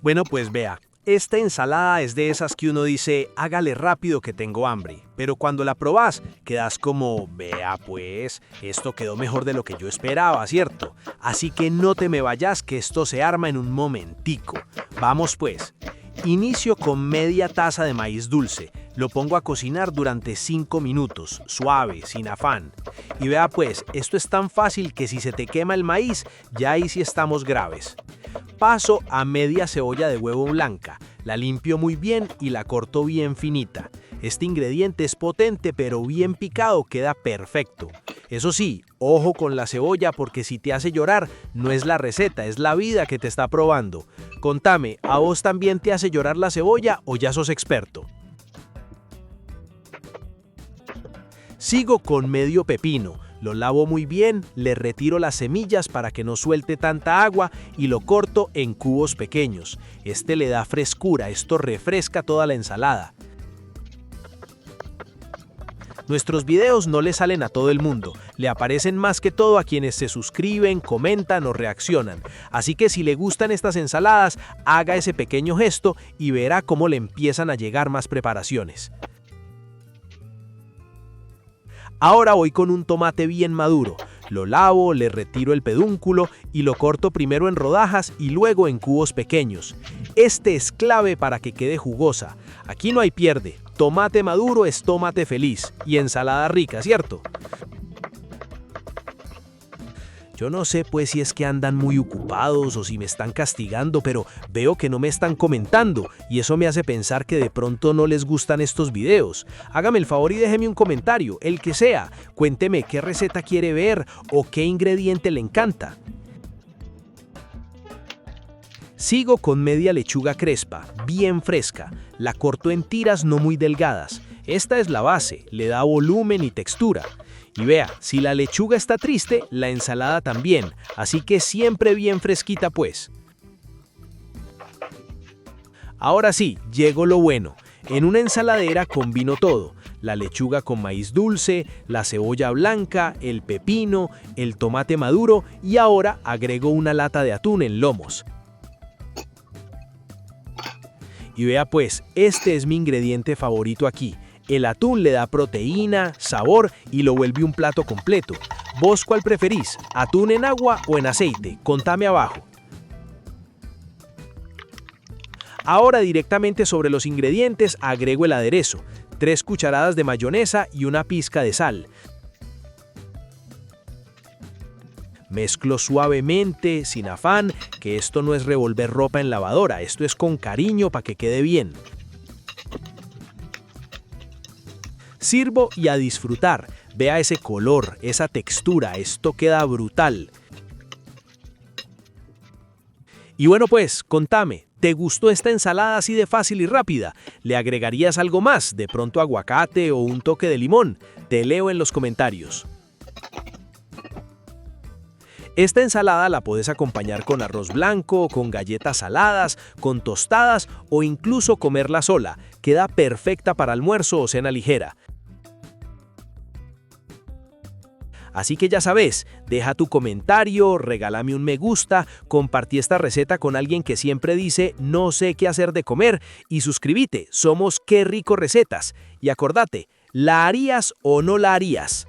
Bueno, pues vea, esta ensalada es de esas que uno dice, hágale rápido que tengo hambre, pero cuando la probás, quedas como, vea pues, esto quedó mejor de lo que yo esperaba, ¿cierto? Así que no te me vayas que esto se arma en un momentico. Vamos pues. Inicio con media taza de maíz dulce. Lo pongo a cocinar durante 5 minutos, suave, sin afán. Y vea pues, esto es tan fácil que si se te quema el maíz, ya ahí sí estamos graves. Paso a media cebolla de huevo blanca. La limpio muy bien y la corto bien finita. Este ingrediente es potente, pero bien picado queda perfecto. Eso sí, ojo con la cebolla porque si te hace llorar, no es la receta, es la vida que te está probando. Contame, ¿a vos también te hace llorar la cebolla o ya sos experto? Sigo con medio pepino. Lo lavo muy bien, le retiro las semillas para que no suelte tanta agua y lo corto en cubos pequeños. Este le da frescura, esto refresca toda la ensalada. Nuestros videos no le salen a todo el mundo, le aparecen más que todo a quienes se suscriben, comentan o reaccionan. Así que si le gustan estas ensaladas, haga ese pequeño gesto y verá cómo le empiezan a llegar más preparaciones. Ahora voy con un tomate bien maduro. Lo lavo, le retiro el pedúnculo y lo corto primero en rodajas y luego en cubos pequeños. Este es clave para que quede jugosa. Aquí no hay pierde. Tomate maduro es tomate feliz y ensalada rica, ¿cierto? Yo no sé pues si es que andan muy ocupados o si me están castigando, pero veo que no me están comentando y eso me hace pensar que de pronto no les gustan estos videos. Hágame el favor y déjeme un comentario, el que sea. Cuénteme qué receta quiere ver o qué ingrediente le encanta. Sigo con media lechuga crespa, bien fresca. La corto en tiras no muy delgadas. Esta es la base, le da volumen y textura. Y vea, si la lechuga está triste, la ensalada también, así que siempre bien fresquita pues. Ahora sí, llegó lo bueno. En una ensaladera combino todo. La lechuga con maíz dulce, la cebolla blanca, el pepino, el tomate maduro y ahora agrego una lata de atún en lomos. Y vea pues, este es mi ingrediente favorito aquí. El atún le da proteína, sabor y lo vuelve un plato completo. ¿Vos cuál preferís? ¿Atún en agua o en aceite? Contame abajo. Ahora directamente sobre los ingredientes agrego el aderezo. 3 cucharadas de mayonesa y una pizca de sal. Mezclo suavemente, sin afán, que esto no es revolver ropa en lavadora, esto es con cariño para que quede bien. Sirvo y a disfrutar. Vea ese color, esa textura, esto queda brutal. Y bueno pues, contame, ¿te gustó esta ensalada así de fácil y rápida? ¿Le agregarías algo más, de pronto aguacate o un toque de limón? Te leo en los comentarios. Esta ensalada la puedes acompañar con arroz blanco, con galletas saladas, con tostadas o incluso comerla sola. Queda perfecta para almuerzo o cena ligera. Así que ya sabes, deja tu comentario, regálame un me gusta, compartí esta receta con alguien que siempre dice no sé qué hacer de comer y suscríbete, somos Qué Rico Recetas. Y acordate, ¿la harías o no la harías?